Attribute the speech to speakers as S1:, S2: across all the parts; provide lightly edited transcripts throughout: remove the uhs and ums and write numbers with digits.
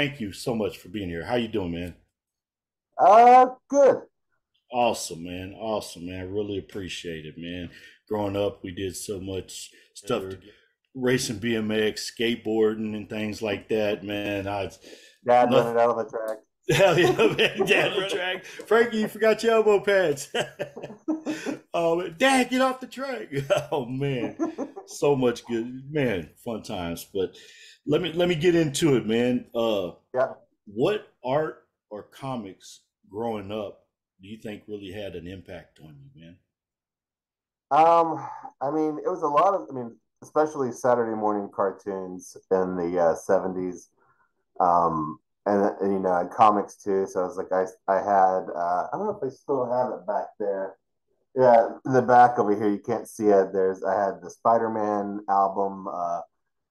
S1: Thank you so much for being here. How you doing, man?
S2: Good.
S1: Awesome, man. Awesome, man. I really appreciate it, man. Growing up, we did so much stuff, racing BMX, skateboarding, and things like that, man. I
S2: Dad
S1: nothing.
S2: running out on the track.
S1: Hell yeah, man. Dad on the track. Frankie, you forgot your elbow pads. Oh, man. Dad, get off the track. Oh man, so much good, man. Fun times. But let me get into it, man.
S2: Yeah.
S1: What art or comics growing up do you think really had an impact on you, man?
S2: Um, I mean, it was a lot of, especially Saturday morning cartoons in the 70s. And, and comics too. So I was like, I had, I don't know if I still have it back there. Yeah, in the back over here, you can't see it. I had the Spider-Man album,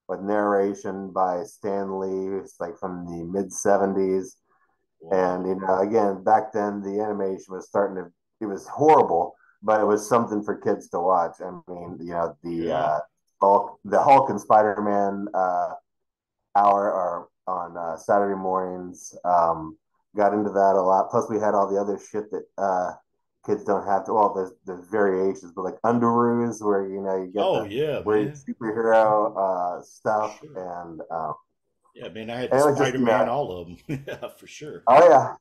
S2: with narration by Stan Lee. It's like from the mid 70s. And
S1: Wow.
S2: again, back then the animation was starting to. It was horrible, but it was something for kids to watch. I mean,
S1: Yeah.
S2: The Hulk and Spider Man hour are on Saturday mornings. Got into that a lot. Plus, we had all the other shit that kids don't have to. Well, there's variations, but like Underoos, where you get
S1: Oh
S2: the
S1: yeah,
S2: weird
S1: man.
S2: superhero
S1: For
S2: stuff,
S1: sure.
S2: and
S1: Yeah, man. I had the
S2: and it was just
S1: Spider Man, all of them. Yeah, for sure.
S2: oh yeah.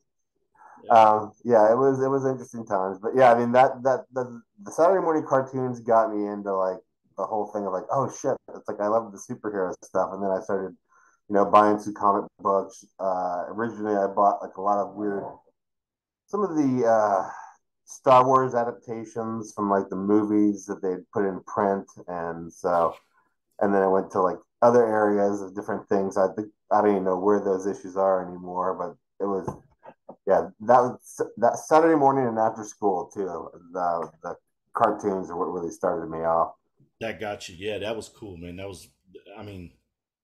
S1: Yeah.
S2: Yeah, it was interesting times, but yeah, I mean the Saturday morning cartoons got me into like the whole thing of like, oh shit, it's like I love the superhero stuff, and then I started, buying some comic books. Originally, I bought like a lot of weird, some of the Star Wars adaptations from like the movies that they put in print, and then I went to like other areas of different things. I think I don't even know where those issues are anymore, but it was yeah, that Saturday morning and after school too. The cartoons are what really started me off.
S1: That got you. Yeah, that was cool, man. I mean,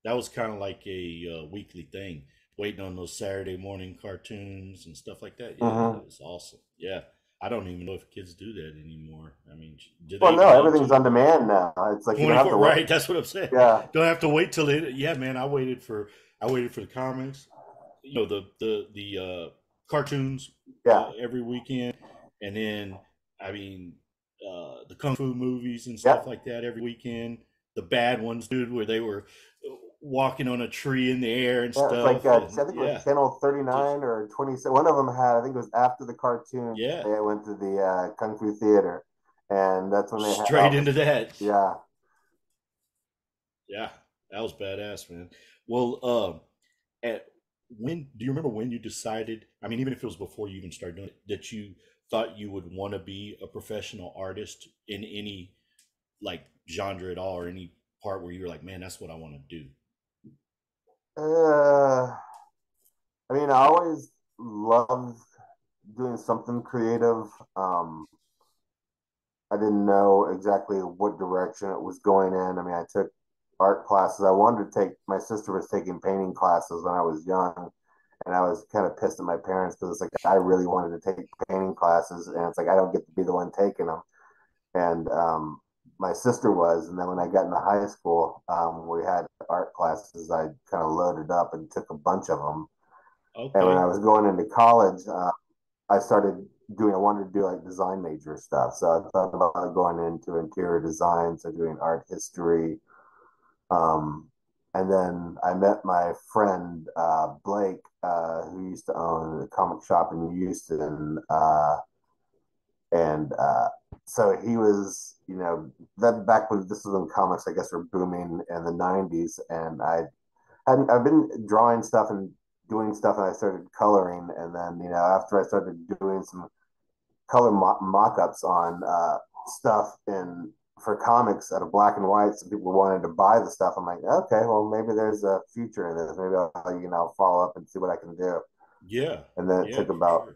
S1: that was kind of like a weekly thing, waiting on those Saturday morning cartoons and stuff like that. Yeah,
S2: Hmm.
S1: that was awesome. Yeah, I don't even know if kids do that anymore. I mean, do they
S2: Well,
S1: even
S2: no,
S1: need
S2: everything's
S1: to?
S2: on demand now. It's like you don't have
S1: 24,
S2: to wait.
S1: right? That's what I'm saying.
S2: Yeah,
S1: Don't have to wait till it. Yeah, man, I waited for the comics, the cartoons
S2: yeah,
S1: every weekend, and then I mean the kung fu movies and
S2: yeah.
S1: stuff like that every weekend. The bad ones, dude, where they were walking on a tree in the air and
S2: Yeah, it's like
S1: stuff,
S2: I
S1: and
S2: think it was
S1: yeah,
S2: channel
S1: just
S2: 39 or 27. One of them had, I think it was after the cartoon,
S1: yeah,
S2: they went to the Kung Fu Theater, and that's when they had
S1: straight
S2: all
S1: into
S2: this.
S1: that.
S2: Yeah.
S1: Yeah, that was badass, man. Well, at when do you remember when you decided? I mean, even if it was before you even started doing it, that you thought you would want to be a professional artist in any like genre at all, or any part where you were like, man, that's what I want to do.
S2: Uh, I mean, I always loved doing something creative. I didn't know exactly what direction it was going in. I mean, I took art classes. I wanted to take, my sister was taking painting classes when I was young, and I was kind of pissed at my parents because it's like I really wanted to take painting classes, and it's like I don't get to be the one taking them. And my sister was, and then when I got into high school, we had art classes. I kind of loaded up and took a bunch of them. And when I
S1: Okay,
S2: was going into college, I started doing. I wanted to do like design major stuff, so I thought about going into interior design, so doing art history. Um, and then I met my friend Blake, who used to own a comic shop in Houston, and so he was, that back when this was when comics, I guess, were booming in the '90s, and I've been drawing stuff and doing stuff, and I started coloring, and then after I started doing some color mock-ups on stuff in for comics out of black and white. Some people wanted to buy the stuff. I'm like, okay, well maybe there's a future in this. Maybe I'll follow up and see what I can do.
S1: yeah,
S2: And then it
S1: yeah,
S2: took
S1: for
S2: about
S1: sure.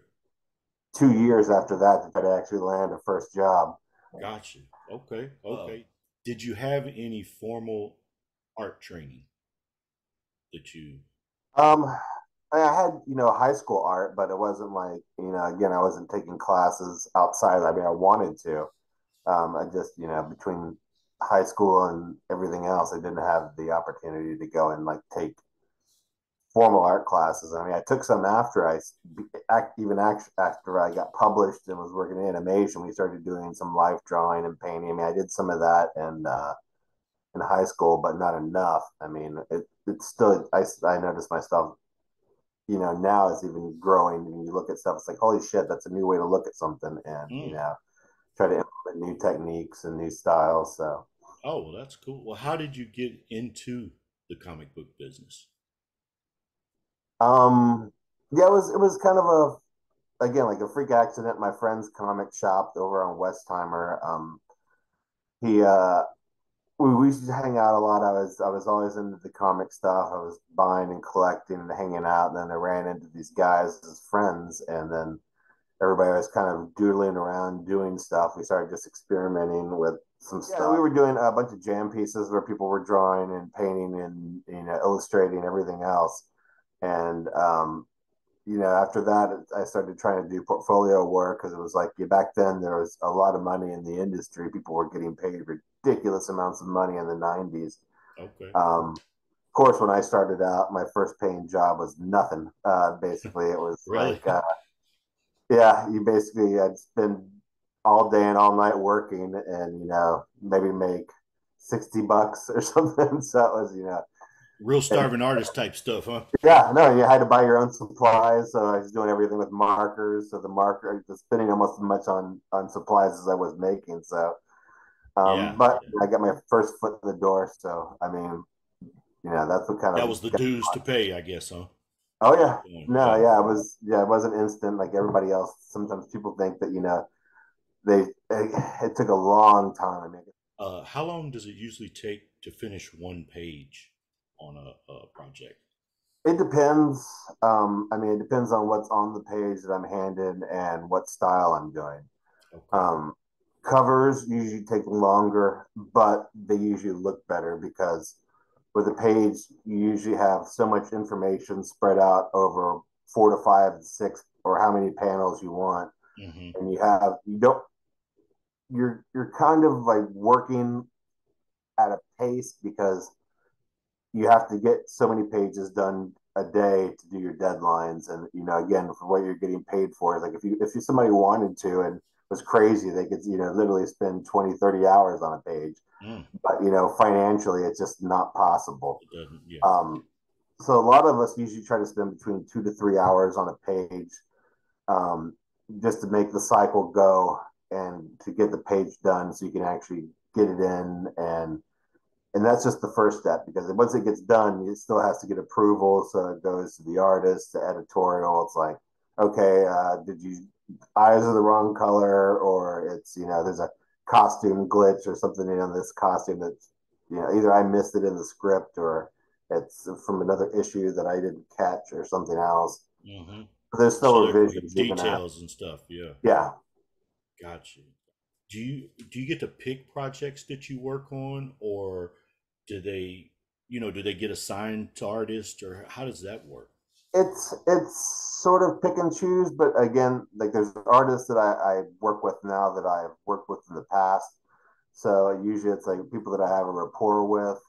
S2: 2 years after that to try to actually land a first job.
S1: Gotcha. Okay, okay. Did you have any formal art training that you?
S2: Um, I had high school art, but it wasn't like again I wasn't taking classes outside. I mean, I wanted to. I just between high school and everything else, I didn't have the opportunity to go and like take formal art classes. I mean, I took some after after I got published and was working in animation. We started doing some life drawing and painting. I mean, I did some of that in high school, but not enough. I mean, it's still I noticed myself, now it's even growing. And you look at stuff, it's like, holy shit, that's a new way to look at something, and
S1: Mm.
S2: try to implement new techniques and new styles. So,
S1: Oh, well, that's cool. Well, how did you get into the comic book business?
S2: yeah, it was kind of again like a freak accident. My friend's comic shop over on Westheimer. He we used to hang out a lot. I was always into the comic stuff. I was buying and collecting and hanging out. And then I ran into these guys as friends, and then everybody was kind of doodling around doing stuff. We started just experimenting with some stuff. Yeah, we were doing a bunch of jam pieces where people were drawing and painting and illustrating everything else. And after that, I started trying to do portfolio work because it was like back then there was a lot of money in the industry. People were getting paid ridiculous amounts of money in the '90s.
S1: Okay.
S2: Of course, when I started out, my first paying job was nothing. Basically, it was
S1: Really?
S2: like, yeah, you basically I'd spend all day and all night working, and maybe make $60 or something. So it was,
S1: Real
S2: and
S1: starving artist type stuff, huh?
S2: yeah, no, you had to buy your own supplies. So I was doing everything with markers. So the marker, was spending almost as much on supplies as I was making. So,
S1: Yeah.
S2: but
S1: Yeah.
S2: I got my first foot in the door. So I mean, that's what kind
S1: That
S2: of
S1: was the
S2: got.
S1: dues to pay, I guess, huh?
S2: Oh
S1: To
S2: yeah,
S1: keep going.
S2: no,
S1: Yeah.
S2: yeah, it wasn't instant like everybody else. Sometimes people think that they it took a long time. I mean,
S1: How long does it usually take to finish one page on a project?
S2: it depends. I mean, it depends on what's on the page that I'm handed and what style I'm doing.
S1: Okay.
S2: Um, Covers usually take longer, but they usually look better because with a page, you usually have so much information spread out over 4 to 5 to 6 or how many panels you want,
S1: Hmm.
S2: and you don't you're kind of like working at a pace because you have to get so many pages done a day to do your deadlines. And again, for what you're getting paid for is like if you somebody wanted to and was crazy, they could literally spend 20, 30 hours on a page.
S1: Mm.
S2: But financially it's just not possible.
S1: It doesn't. Yeah.
S2: um, so a lot of us usually try to spend between 2 to 3 hours on a page, um, just to make the cycle go and to get the page done so you can actually get it in. And that's just the first step because once it gets done, it still has to get approval. So it goes to the artist, to editorial. It's like, okay, did you eyes are the wrong color, or it's there's a costume glitch or something in this costume that's either I missed it in the script or it's from another issue that I didn't catch or something else.
S1: Hmm.
S2: But there's still
S1: So there could be
S2: revisions even after.
S1: details and stuff. Yeah.
S2: Yeah,
S1: Gotcha. Do you get to pick projects that you work on, or do they, do they get assigned to artists, or how does that work?
S2: it's sort of pick and choose, but again, like there's artists that I work with now that I've worked with in the past. So usually it's like people that I have a rapport with.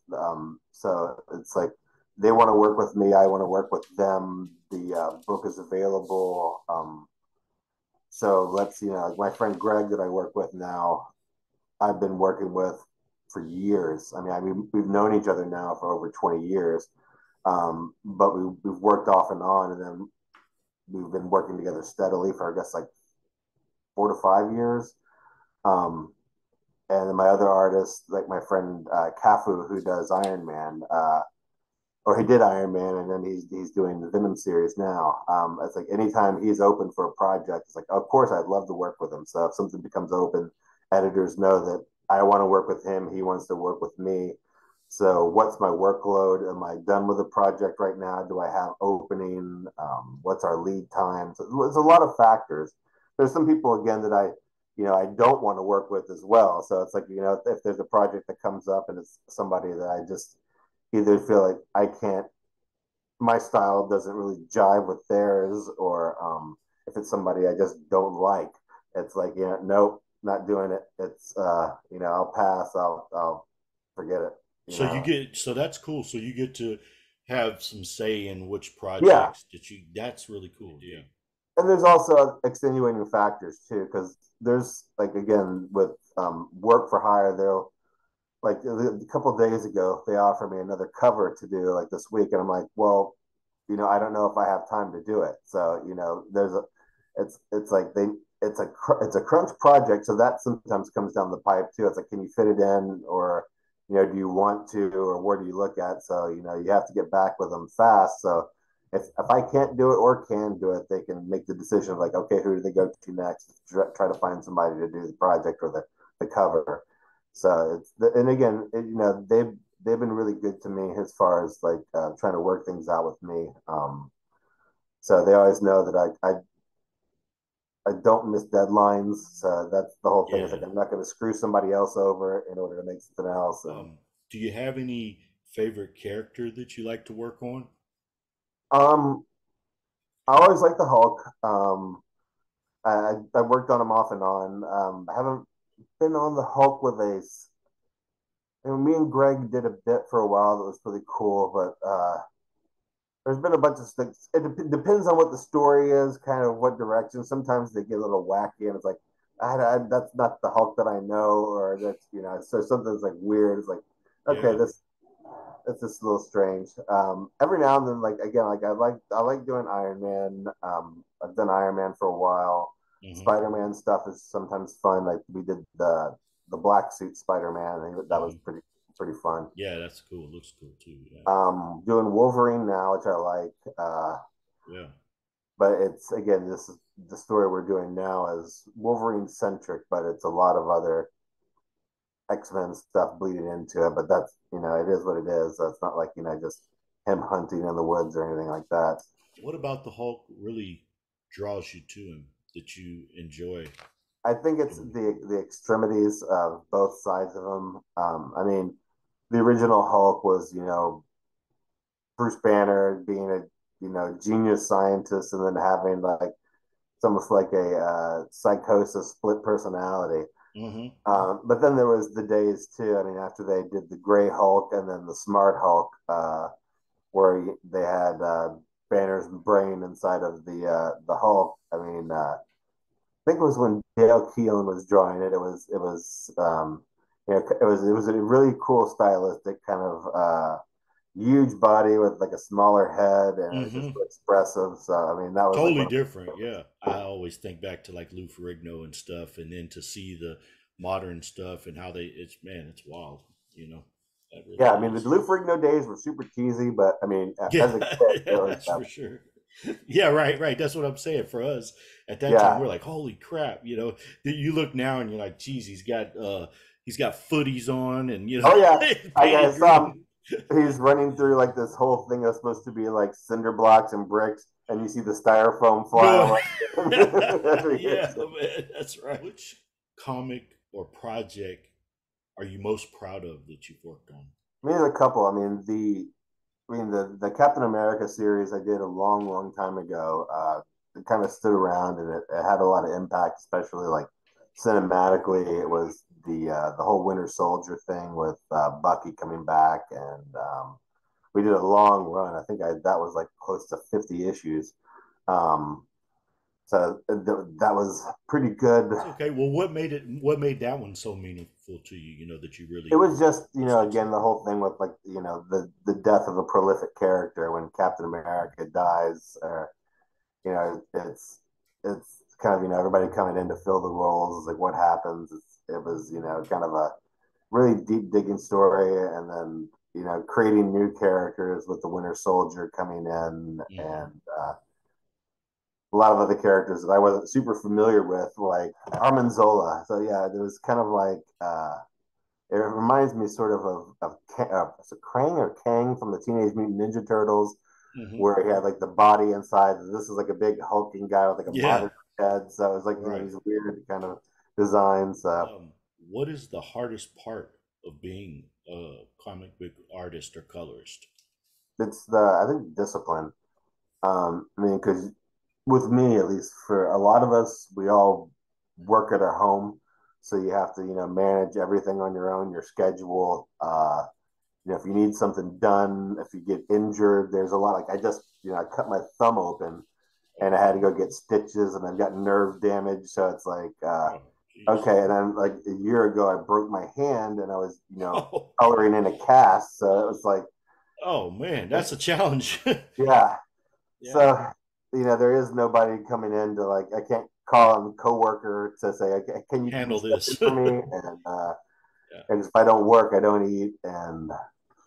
S2: So it's like they want to work with me, I want to work with them. The book is available. So like my friend Greg that I work with now, I've been working with for years. I mean, we've known each other now for over 20 years. But we've worked off and on, and then we've been working together steadily for I guess like 4 to 5 years. Um, and then my other artist, like my friend Kafu, who does Iron Man, or he did Iron Man, and then he's doing the Venom series now. It's like anytime he's open for a project, it's like of course I'd love to work with him. So if something becomes open, editors know that I want to work with him. He wants to work with me. So what's my workload? Am I done with the project right now? Do I have opening? What's our lead time? So there's a lot of factors. There's some people again that I don't want to work with as well. So it's like if there's a project that comes up and it's somebody that I just either feel like I can't, my style doesn't really jive with theirs, or if it's somebody I just don't like, it's like, nope, not doing it. It's, I'll pass, I'll forget it, you
S1: So you
S2: know.
S1: get, so that's cool. So you get to have some say in which
S2: Yeah,
S1: projects that you. That's really cool. Yeah.
S2: and there's also extenuating factors too, because there's like again with work for hire, they'll like a couple of days ago they offered me another cover to do like this week, and I'm like, well, I don't know if I have time to do it. So there's a it's like they it's a crunch project, so that sometimes comes down the pipe too. It's like, can you fit it in, or do you want to, or where do you look at? So you have to get back with them fast. So if I can't do it or can do it, they can make the decision of like, okay, who do they go to next? Try to find somebody to do the project or the cover. So and again, they've been really good to me as far as like trying to work things out with me. So they always know that I don't miss deadlines. So that's the whole thing. Is like
S1: Yeah.
S2: I'm not going to screw somebody else over in order to make something else. And
S1: Do you have any favorite character that you like to work on?
S2: um, I always like the Hulk. I worked on him off and on. I haven't been on the Hulk with a. Me and Greg did a bit for a while that was really cool, but there's been a bunch of things. Depends on what the story is, kind of what direction. Sometimes they get a little wacky, and it's like, that's not the Hulk that I know, or that's so something's like weird. It's like, okay,
S1: Yeah.
S2: this it's just a little strange. Every now and then, like again, like I like doing Iron Man. I've done Iron Man for a while.
S1: Hmm.
S2: Spider-Man stuff is sometimes fun. Like we did the black suit Spider-Man. I think that was
S1: Hmm.
S2: pretty fun.
S1: Yeah, that's cool. It looks cool too. Yeah.
S2: Doing Wolverine now, which I like.
S1: Yeah.
S2: But it's again, this is the story we're doing now is Wolverine centric, but it's a lot of other X-Men stuff bleeding into it. But that's it is what it is. So it's not like just him hunting in the woods or anything like that.
S1: What about the Hulk really draws you to him that you enjoy?
S2: I think it's the extremities of both sides of him. I mean, the original Hulk was Bruce Banner being a genius scientist, and then having like it's almost like a psychosis, split personality.
S1: Hmm.
S2: But then there was the days too. I mean, after they did the Gray Hulk and then the Smart Hulk, where they had Banner's brain inside of the Hulk. I mean, I think it was when Dale Keelan was drawing it. It was a really cool stylistic kind of huge body with like a smaller head, and it was just
S1: Hmm.
S2: so expressive. So I mean, that was like
S1: Totally
S2: one of
S1: different. Yeah. I always think back to like Lou Ferrigno and stuff, and then to see the modern stuff and how it's, man, it's wild. You know, that really
S2: yeah. I mean, the
S1: is.
S2: Lou Ferrigno days were super cheesy, but I mean,
S1: Yeah,
S2: as a kid, it was
S1: that's for sure. Yeah, right, right. That's what I'm saying. For us at that time,
S2: yeah,
S1: we're like, holy crap, you look now and you're like, geez, he's got footies on and
S2: oh yeah. I
S1: painted
S2: saw him.
S1: green.
S2: He's running through like this whole thing that's supposed to be like cinder blocks and bricks, and you see the styrofoam fly
S1: Going,
S2: away.
S1: yeah, man, that's right. Which comic or project are you most proud of that you've worked on?
S2: I mean, there's a couple. The Captain America series I did a long, long time ago. It kind of stood around, and it had a lot of impact, especially like cinematically. It was the whole Winter Soldier thing with Bucky coming back, and we did a long run. I think that was like close to 50 issues. Um, that was pretty good.
S1: It's okay. Well, what made that one so meaningful to you? That you
S2: It
S1: really
S2: was just
S1: sticks
S2: again
S1: with
S2: the
S1: you.
S2: whole thing with like the death of a prolific character when Captain America dies. It's kind of everybody coming in to fill the roles. It's like what happens. It was kind of a really deep digging story, and then creating new characters with the Winter Soldier coming in,
S1: Hmm.
S2: and a lot of other characters that I wasn't super familiar with, like Armin Zola. So yeah, it was kind of like it reminds me sort of is it Krang or Kang from the Teenage Mutant Ninja Turtles,
S1: Hmm.
S2: where he had like the body inside. This is like a big hulking guy with like a
S1: Yeah.
S2: monitor head. So it was like
S1: Right.
S2: these weird kind of designs.
S1: What is the hardest part of being a comic book artist or colorist?
S2: It's the I think discipline. I mean, because with me at least, for a lot of us, we all work at our home, so you have to manage everything on your own, your schedule. if you need something done, if you get injured, there's a lot. Like I just, I cut my thumb open and I had to go get stitches, and I've got nerve damage. So it's like,
S1: Oh, jeez.
S2: okay. And then like a year ago, I broke my hand, and I was,
S1: Oh,
S2: coloring in a cast. So it was like,
S1: oh man, that's a challenge.
S2: yeah.
S1: Yeah,
S2: So, there is nobody coming in to like, I can't call a coworker to say, okay, can you come
S1: handle
S2: step in
S1: this.
S2: for me?
S1: Yeah.
S2: And if I don't work, I don't eat. And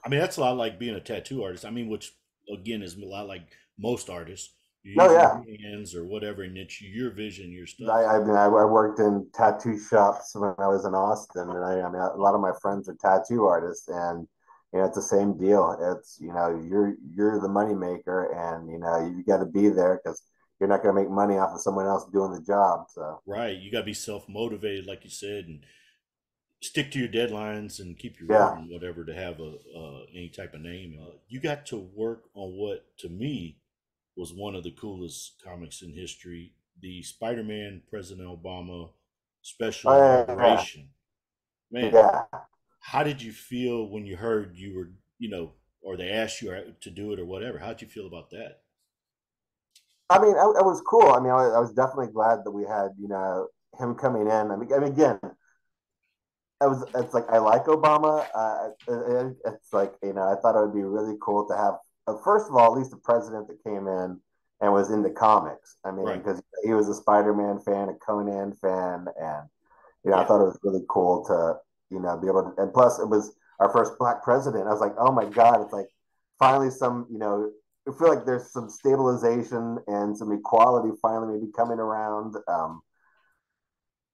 S1: I mean, that's a lot like being a tattoo artist. I mean, which again is a lot like most artists. You're
S2: no,
S1: using
S2: yeah.
S1: your hands or whatever, and it's your vision, your stuff.
S2: I worked in tattoo shops when I was in Austin, and I mean, a lot of my friends are tattoo artists, and it's the same deal. It's you're the money maker, and you got to be there because you're not going to make money off of someone else doing the job. So
S1: Right. You got to be self motivated, like you said, and stick to your deadlines and keep your word
S2: yeah,
S1: and whatever to have a any type of name. You got to work on what to me was one of the coolest comics in history, the Spider-Man President Obama special
S2: oh, yeah,
S1: inauguration. Man,
S2: yeah.
S1: how did you feel when you heard you were, or they asked you to do it or whatever? How did you feel about that?
S2: I mean, it was cool. I mean, I was definitely glad that we had him coming in. I mean, again, it's like I like Obama. It's like I thought it would be really cool to have first of all at least a president that came in and was into comics. I mean,
S1: Right.
S2: because he was a Spider-Man fan, a Conan fan, and I
S1: Yeah.
S2: thought it was really cool to be able to. And plus, it was our first black president. I was like, oh my god, it's like finally some I feel like there's some stabilization and some equality finally maybe coming around.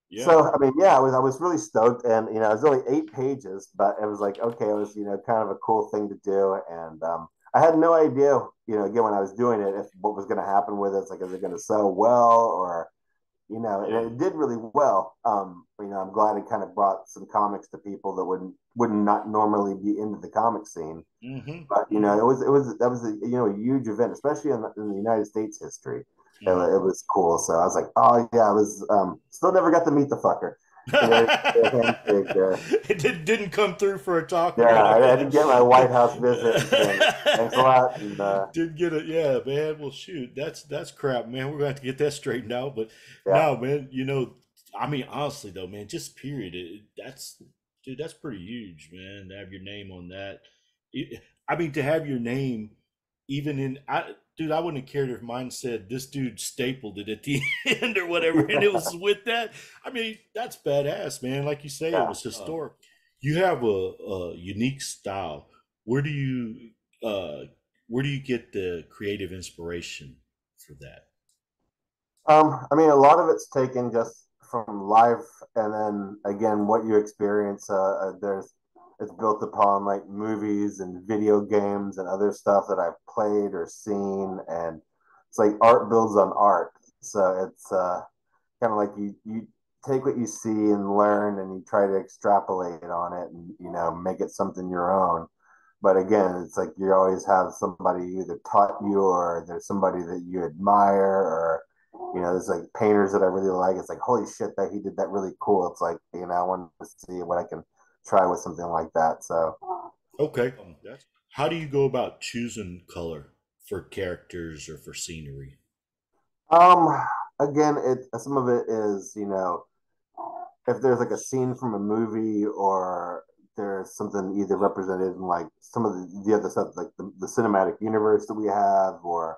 S1: Yeah.
S2: So I mean, yeah, I was really stoked, and it was only 8 pages, but it was like okay, it was kind of a cool thing to do, and I had no idea, again when I was doing it, if what was going to happen with it. It's like, is it going to sell well, or and
S1: Yeah.
S2: it did really well. I'm glad it kind of brought some comics to people that would not normally be into the comic scene,
S1: Mm-hmm.
S2: but
S1: Mm-hmm.
S2: it was that was a huge event, especially in the United States history.
S1: Mm-hmm.
S2: It was cool. So I was like, oh yeah, I was still never got to meet the fucker. The handshake there.
S1: It didn't come through for a talk or
S2: Yeah, I
S1: whatever.
S2: didn't get my White House visit. And thanks a lot. And
S1: Didn't get it. Yeah, man. Well, shoot, that's crap, man. We're gonna have to get that straightened out. But
S2: yeah,
S1: no, man. I mean, honestly, though, man, just period. That's dude. That's pretty huge, man. To have your name on that. I mean, to have your name, even dude, I wouldn't have cared if mine said this dude stapled it at the end or whatever, and it was with that. I mean, that's badass, man. Like you say, it
S2: yeah.
S1: was historic. You have a unique style. Where do you uh, where do you get the creative inspiration for that?
S2: I mean, a lot of it's taken just from life, and then again, what you experience. It's built upon like movies and video games and other stuff that I've played or seen, and it's like art builds on art. So it's kind of like you take what you see and learn, and you try to extrapolate on it, and make it something your own. But again, it's like you always have somebody either taught you, or there's somebody that you admire, or there's like painters that I really like. It's like, holy shit, that he did that really cool. It's like, I want to see what I can try with something like that. So,
S1: Okay, that's how do you go about choosing color for characters or for scenery?
S2: um, again, some of it is, if there's like a scene from a movie, or there's something either represented in like some of the other stuff, like the cinematic universe that we have, or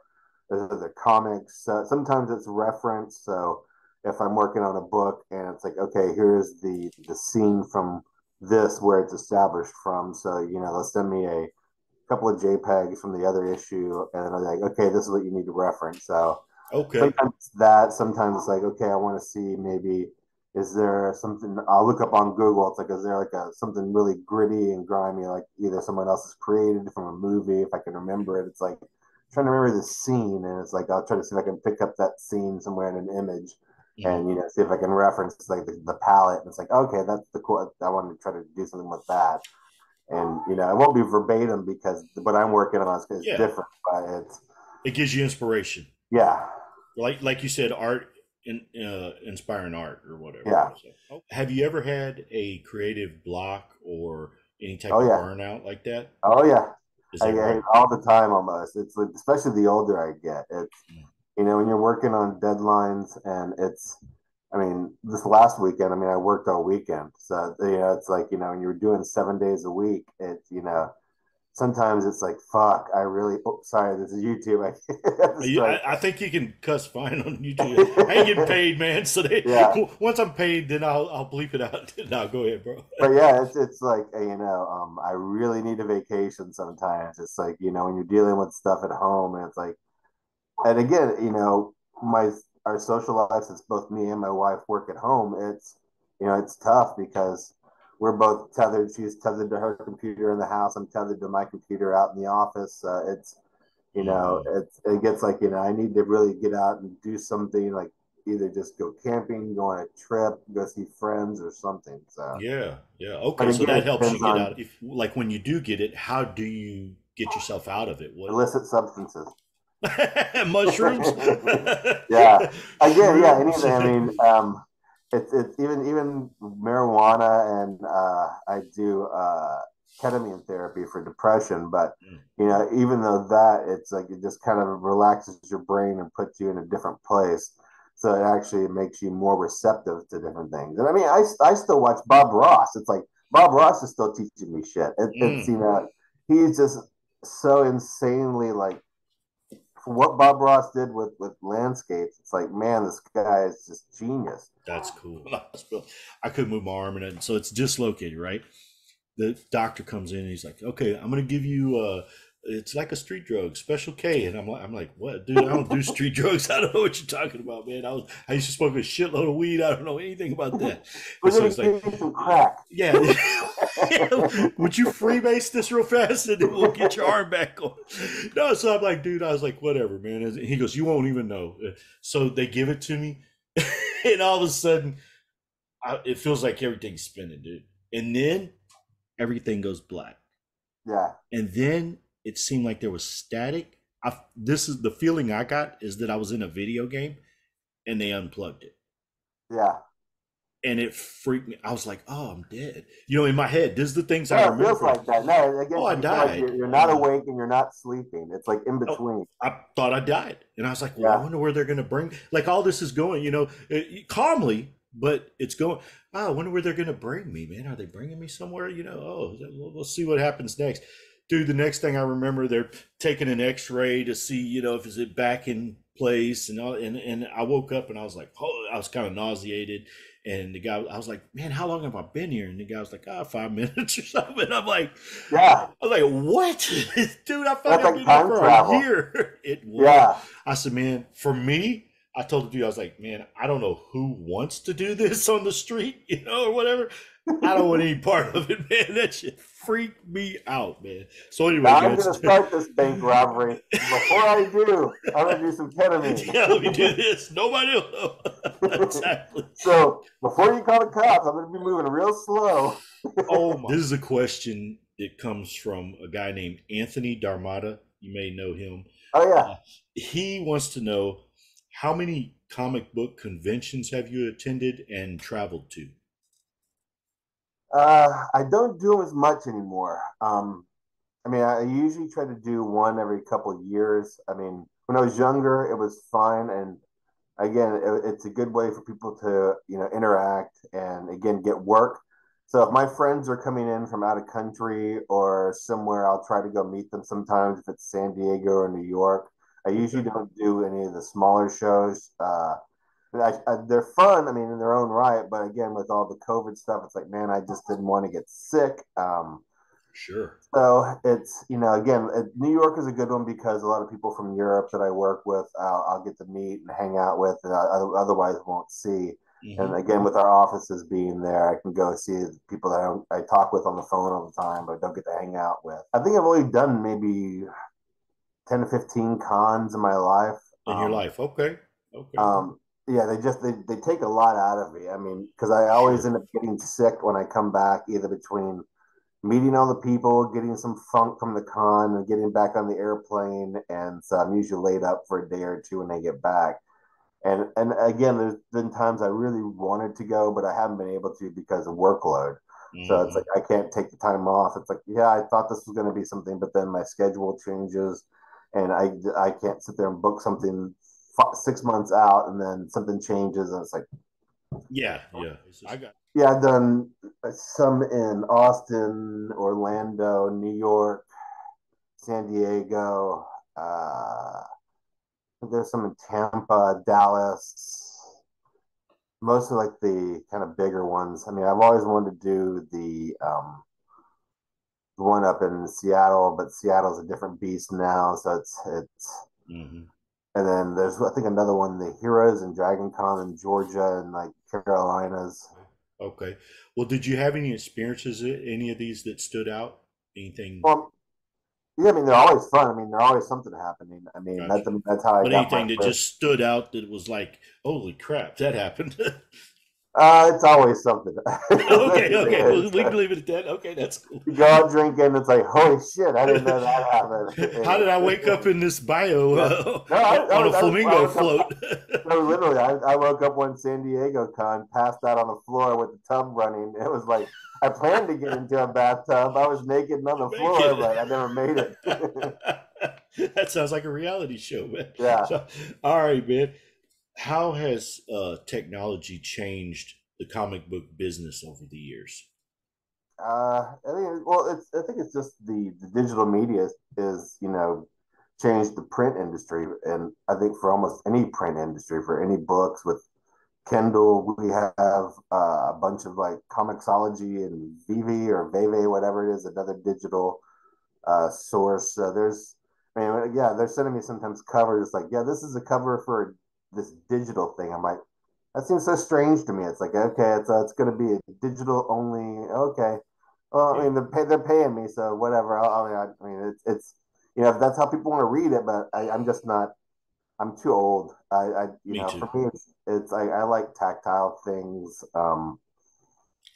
S2: there's other comics. Sometimes it's reference. So if I'm working on a book and it's like, okay, here's the scene from this where it's established from. So they'll send me a couple of JPEGs from the other issue, and then I'm like, okay, this is what you need to reference. So
S1: Okay.
S2: sometimes it's that, sometimes it's like, okay, I want to see maybe is there something I'll look up on Google. It's like, is there like something really gritty and grimy, like either someone else has created from a movie, if I can remember it. It's like trying to remember the scene, and it's like I'll try to see if I can pick up that scene somewhere in an image,
S1: Hmm.
S2: and see if I can reference like the palette. And it's like, okay, that's the cool. I want to try to do something with that, and it won't be verbatim because what I'm working on is
S1: Yeah,
S2: different, but it's
S1: it gives you inspiration.
S2: yeah,
S1: Like you said, art inspiring art or whatever.
S2: yeah.
S1: So, have you ever had a creative block or Any type
S2: Oh
S1: of
S2: yeah.
S1: burnout like that?
S2: Oh yeah.
S1: Is
S2: I
S1: that
S2: get
S1: right?
S2: it all the time almost. It's like, especially the older I get. It's when you're working on deadlines and it's I mean, this last weekend, I mean, I worked all weekend. So, it's like, when you're doing 7 days a week, sometimes it's like, fuck, I really, oh, sorry, this is YouTube. I have to strike.
S1: I think you can cuss fine on YouTube. I ain't getting paid, man. So
S2: Yeah.
S1: once I'm paid, then I'll bleep it out. No, go ahead, bro.
S2: But yeah, it's like, I really need a vacation sometimes. It's like, when you're dealing with stuff at home and it's like, and again, my our social life, since both me and my wife work at home, it's tough because we're both tethered. She's tethered to her computer in the house. I'm tethered to my computer out in the office.
S1: Hmm.
S2: It gets like, I need to really get out and do something like either just go camping, go on a trip, go see friends or something. So,
S1: Yeah, yeah.
S2: but
S1: Okay, so
S2: again,
S1: that
S2: it
S1: helps you
S2: depends
S1: get
S2: on
S1: out. If like when you do get it, how do you get yourself out of it? What
S2: illicit substances.
S1: mushrooms?
S2: Yeah. Again, yeah,
S1: Shrooms?
S2: anything. I mean, it's even marijuana, and I do ketamine therapy for depression. But even though that, it's like it just kind of relaxes your brain and puts you in a different place. So it actually makes you more receptive to different things. And I mean, I still watch Bob Ross. It's like Bob Ross is still teaching me shit. It's
S1: Mm,
S2: he's just so insanely like for what Bob Ross did with landscapes, it's like, man, this guy is just genius.
S1: that's cool. I couldn't move my arm, and so it's dislocated, right? The doctor comes in and he's like, "Okay, I'm gonna give you it's like a street drug, Special K." And I'm like, "What, dude? I don't do street drugs. I don't know what you're talking about, man. I used to smoke a shitload of weed. I don't know anything about that." And
S2: We're
S1: so
S2: gonna
S1: he's like,
S2: give you some crack.
S1: "Yeah, would you freebase this real fast and then we'll get your arm back on?" No, so I'm like, dude, I was like, whatever, man. And he goes, "You won't even know." So they give it to me, and all of a sudden, it feels like everything's spinning, dude. And then everything goes black.
S2: Yeah,
S1: And then it seemed like there was static. This is the feeling I got is that I was in a video game and they unplugged it.
S2: yeah.
S1: And it freaked me. I was like, "Oh, I'm dead." In my head, this is the things I
S2: Yeah, it
S1: remember
S2: feels
S1: from.
S2: like that. No, again,
S1: Oh, I
S2: because you feel like
S1: died.
S2: you're not awake and you're not sleeping. It's like in
S1: Oh,
S2: between.
S1: I thought I died, and I was like, "Well, I
S2: Yeah,
S1: wonder where they're going to bring." Like all this is going, calmly, but it's going. Oh, I wonder where they're going to bring me, man. Are they bringing me somewhere? Oh, we'll see what happens next, dude. The next thing I remember, they're taking an X-ray to see, if is it back in place, and all, and I woke up and I was like, oh, I was kind of nauseated. And the guy, I was like, "Man, how long have I been here?" And the guy was like, 5 minutes or something. And
S2: yeah.
S1: I was like, "What, dude? I thought
S2: That's
S1: I'd
S2: like
S1: been here
S2: time
S1: for a
S2: travel.
S1: year." It was.
S2: Yeah.
S1: I said, "Man, for me," I told the dude, I was like, "Man, I don't know who wants to do this on the street, or whatever. I don't want any part of it, man. That shit freaked me out, man." So anyway,
S2: Now
S1: man,
S2: I'm gonna start this bank robbery. Before I do, I'm gonna do some ketamine.
S1: yeah, let me do this. Nobody will know. Exactly.
S2: So before you call the cops, I'm gonna be moving real slow.
S1: Oh my! This is a question that comes from a guy named Anthony Darmata. You may know him.
S2: Oh yeah.
S1: Uh, he wants to know how many comic book conventions have you attended and traveled to?
S2: I don't do them as much anymore. I mean, I usually try to do one every couple of years. I mean, when I was younger, it was fun, and again, it's a good way for people to interact and again get work. So if my friends are coming in from out of country or somewhere, I'll try to go meet them sometimes if it's San Diego or New York. I usually
S1: Okay.
S2: don't do any of the smaller shows. They're fun, I mean, in their own right, but again, with all the COVID stuff, it's like, man, I just didn't want to get sick.
S1: Sure.
S2: So it's, again, New York is a good one because a lot of people from Europe that I work with, I'll get to meet and hang out with, and I otherwise won't see.
S1: Hmm.
S2: And again, with our offices being there, I can go see people that I talk with on the phone all the time, but don't get to hang out with. I think I've only done maybe 10 to 15 cons in my life.
S1: In your life. Okay. Okay.
S2: Um, yeah, they take a lot out of me. I mean, because I always
S1: Sure.
S2: end up getting sick when I come back, either between meeting all the people, getting some funk from the con, and getting back on the airplane. And so I'm usually laid up for a day or two when they get back. And again, there's been times I really wanted to go, but I haven't been able to because of workload. So it's like
S1: Hmm.
S2: I can't take the time off. It's like, yeah, I thought this was going to be something, but then my schedule changes, and I can't sit there and book something 6 months out, and then something changes, and it's like,
S1: Yeah, yeah. I got.
S2: yeah, I've done some in Austin, Orlando, New York, San Diego. There's some in Tampa, Dallas, most of like the kind of bigger ones. I mean, I've always wanted to do the one up in Seattle, but Seattle's a different beast now. So it's
S1: Hmm.
S2: and then there's I think another one, the Heroes and Dragon Con in Georgia and like Carolinas.
S1: Okay. Well, did you have any experiences at any of these that stood out? Anything?
S2: Well, yeah, I mean they're always fun. I mean, they're always something happening.
S1: Gotcha.
S2: That's how I
S1: But
S2: got my
S1: anything that
S2: first.
S1: just stood out that was like, holy crap, that happened.
S2: It's always something.
S1: Okay, okay. Well,
S2: It's,
S1: we can leave it at that. Okay, that's cool.
S2: you go out drinking, it's like, holy shit, I didn't know that
S1: How did I wake up
S2: happened.
S1: in this bio
S2: Yeah. No,
S1: on a
S2: I
S1: flamingo
S2: woke up.
S1: float?
S2: No, literally, I woke up one San Diego con, passed out on the floor with the tub running. It was like I planned to get into a bathtub. I was naked and on the
S1: Make
S2: floor,
S1: it.
S2: but I never made it.
S1: That sounds like a reality show, man.
S2: Yeah.
S1: So, all right, man. How has technology changed the comic book business over the years?
S2: I mean, well, I think it's just the digital media is changed the print industry, and I think for almost any print industry, for any books with Kindle, we have a bunch of like Comixology and Vivi or Veve, whatever it is, another digital source. I mean, yeah, they're sending me sometimes covers like, yeah, this is a cover for this digital thing. I'm like, that seems so strange to me. It's like, okay, it's going to be a digital only. Okay, well, I
S1: Yeah,
S2: mean, they're paying me, so whatever. I mean, it's if that's how people want to read it, but I'm just not. I'm too old.
S1: me too.
S2: For me, it's I like tactile things.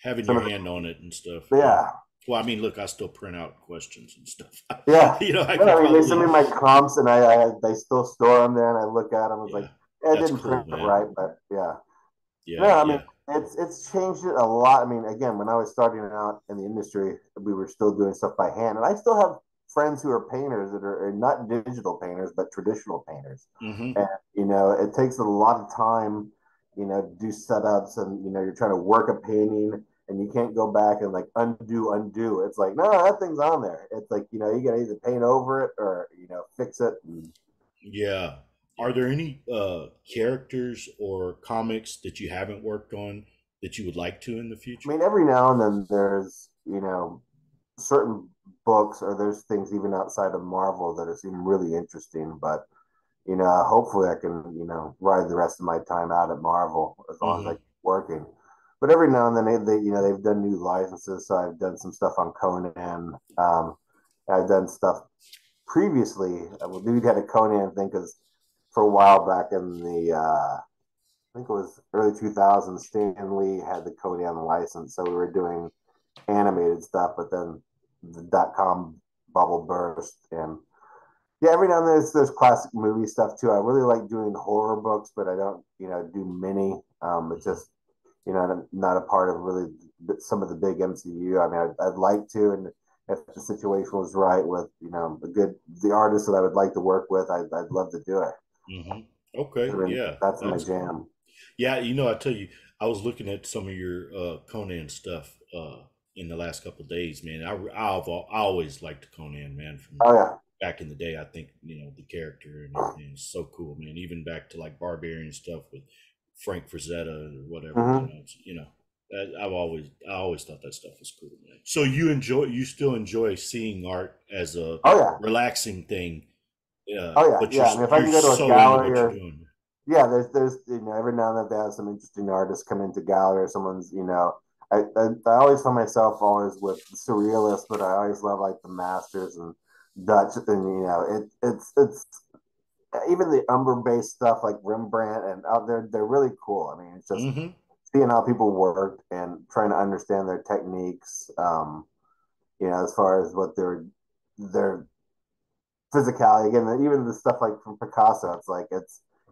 S1: Having
S2: Some
S1: your
S2: of the
S1: hand on it and stuff. Yeah.
S2: yeah,
S1: Well, I mean, look, I still print out questions and stuff.
S2: yeah.
S1: I
S2: No,
S1: could
S2: I mean, they send
S1: probably.
S2: me my comps, and I they still store them there, and I look at them. It's like,
S1: Yeah,
S2: yeah, it
S1: that's
S2: didn't
S1: cool,
S2: print
S1: man.
S2: right, but yeah. No,
S1: Yeah,
S2: I mean,
S1: yeah.
S2: it's changed it a lot. I mean, again, when I was starting out in the industry, we were still doing stuff by hand, and I still have friends who are painters that are not digital painters but traditional painters,
S1: Hmm.
S2: and it takes a lot of time, to do setups, and you're trying to work a painting, and you can't go back and like undo. It's like, no, that thing's on there. It's like, you gotta either paint over it or fix it. And
S1: Yeah. Are there any characters or comics that you haven't worked on that you would like to in the
S2: I
S1: future?
S2: mean, every now and then there's certain books or there's things even outside of Marvel that seem really interesting. But hopefully I can ride the rest of my time out at Marvel as long as I
S1: Hmm.
S2: keep working. But every now and then they've done new licenses, so I've done some stuff on Conan. I've done stuff previously. We had a Conan thing because for a while back in the I think it was early 2000s, Stan Lee had the Conan license, so we were doing animated stuff, but then the .com bubble burst, and yeah, every now and then there's classic movie stuff too. I really like doing horror books, but I don't do many. It's
S1: Hmm.
S2: just not a part of really some of the big MCU. I mean, I'd like to, and if the situation was right with the artist that I would like to work with, I'd love to do it.
S1: Hmm.
S2: I
S1: Okay.
S2: mean,
S1: Yeah,
S2: that's my
S1: that's cool.
S2: jam.
S1: Yeah, I tell you, I was looking at some of your Conan stuff in the last couple of days, man. I always liked Conan, man, from
S2: Oh yeah.
S1: back in the day. I think the character and everything is so cool, man. Even back to like Barbarian stuff with Frank Frazetta or whatever.
S2: Mm-hmm.
S1: I always thought that stuff was cool, man. So you still enjoy seeing art as a
S2: Oh yeah.
S1: relaxing thing,
S2: Oh yeah.
S1: but
S2: Yeah. I mean, if I
S1: you're
S2: can go to a
S1: so into
S2: gallery
S1: what you're
S2: or
S1: doing.
S2: yeah, there's every now and then they have some interesting artists come into gallery or someone's I always find myself always with the surrealists, but I always love like the masters and Dutch, and it's even the umber based stuff like Rembrandt and out there they're really cool. I mean, it's just
S1: Hmm.
S2: seeing how people work and trying to understand their techniques. As far as what their physicality again, even the stuff like from Picasso, it's like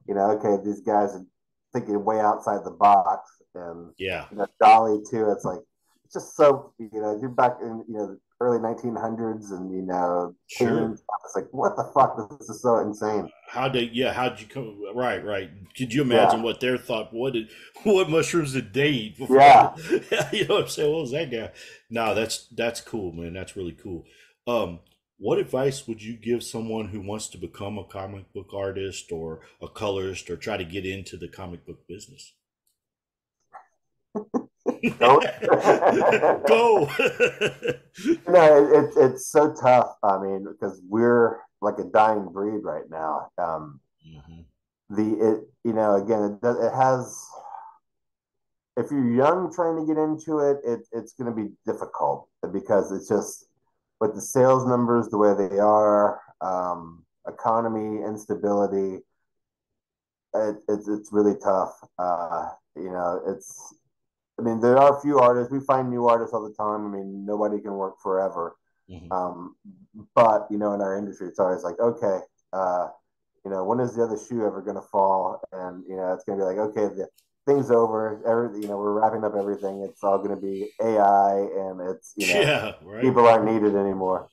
S2: okay, these guys are thinking way outside the box, and
S1: Yeah,
S2: Dolly too. It's like it's just so you're back in the early 1900s, and
S1: sure.
S2: teens. It's like what the fuck? This is so insane.
S1: How'd you come? Right, right. Could you imagine
S2: Yeah,
S1: what their thought? What mushrooms did they eat before?
S2: yeah.
S1: You know what I'm saying? What was that guy? No, that's cool, man. That's really cool. Um, what advice would you give someone who wants to become a comic book artist or a colorist or try to get into the comic book business?
S2: Don't.
S1: Go.
S2: It's so tough. I mean, because we're like a dying breed right now.
S1: Hmm.
S2: Again, it has. If you're young trying to get into it, it's going to be difficult because it's just with the sales numbers the way they are, economy instability. It's really tough. It's. I mean, there are a few artists. We find new artists all the time. I mean, nobody can work forever.
S1: Hmm.
S2: Um, but in our industry, it's always like, okay, uh, when is the other shoe ever going to fall? And it's going to be like, okay, the thing's over. We're wrapping up everything. It's all going to be AI, and it's
S1: Yeah, right.
S2: people aren't needed anymore.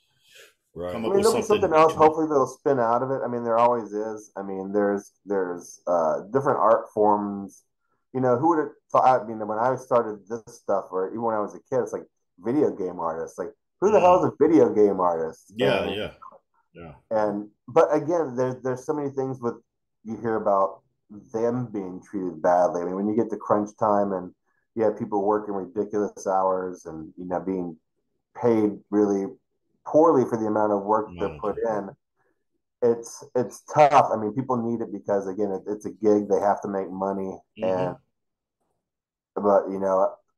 S1: Right. Come
S2: I
S1: up
S2: mean,
S1: with
S2: there'll be something
S1: something.
S2: else. Hopefully, that'll spin out of it. I mean, there always is. I mean, there's different art forms. Who would have thought? I mean, when I started this stuff, or even when I was a kid, it's like video game artists. Like, who the hell
S1: Mm.
S2: is a video game artist?
S1: Yeah, yeah, yeah.
S2: But again, there's so many things with you hear about them being treated badly. I mean, when you get to crunch time and you have people working ridiculous hours and being paid really poorly for the amount of work they're put
S1: Manager.
S2: in, it's tough. I mean, people need it because again, it's a gig. They have to make money,
S1: Hmm.
S2: and but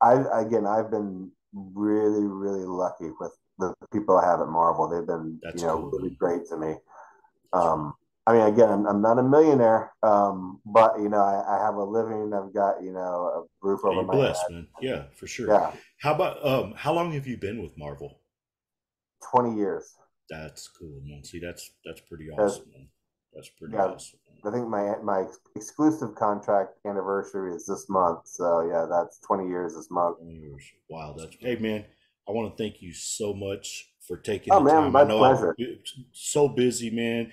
S2: I've been really really lucky with the people I have at Marvel. They've been
S1: That's cool,
S2: really
S1: man.
S2: great to me.
S1: That's cool.
S2: I mean, again, I'm not a millionaire, but I have a living. I've got a roof
S1: Yeah,
S2: over
S1: you're
S2: my head.
S1: blessed, man. Yeah, for sure.
S2: Yeah,
S1: How about how long have you been with Marvel?
S2: 20 years.
S1: That's cool, man. See, that's pretty
S2: Because
S1: awesome, man. That's pretty
S2: yeah,
S1: awesome, man.
S2: I think my exclusive contract anniversary is this month. So yeah, that's 20 years this month.
S1: 20 years. Wow, that's hey, man. I want to thank you so much for taking
S2: Oh
S1: the
S2: man,
S1: time. I
S2: my
S1: know I'm
S2: pleasure.
S1: so busy, man.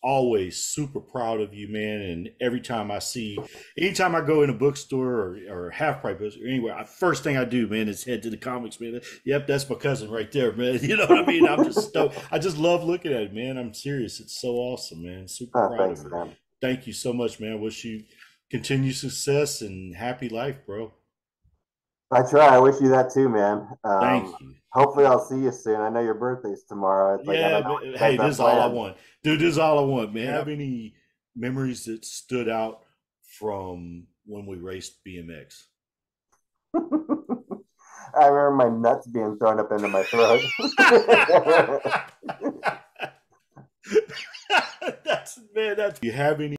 S1: Always super proud of you, man. And anytime I go in a bookstore or half price bookstore or anywhere, first thing I do, man, is head to the comics, man. Yep, that's my cousin right there, man. You know what I mean? I'm just stoked. I just love looking at it, man. I'm serious. It's so awesome, man. Super proud of
S2: Thanks,
S1: you.
S2: man.
S1: Thank you so much, man. Wish you continued success and happy life, bro.
S2: I try. I wish you that too, man.
S1: Thank you.
S2: Hopefully, I'll see you soon. I know your birthday's tomorrow. It's like I
S1: Yeah,
S2: don't know
S1: man.
S2: what you
S1: Hey,
S2: guys
S1: this
S2: have
S1: is all I
S2: planned.
S1: want. Dude, this is all I want, man. Have any memories that stood out from when we raced BMX?
S2: I remember my nuts being thrown up into my throat.
S1: That's man, that's you have any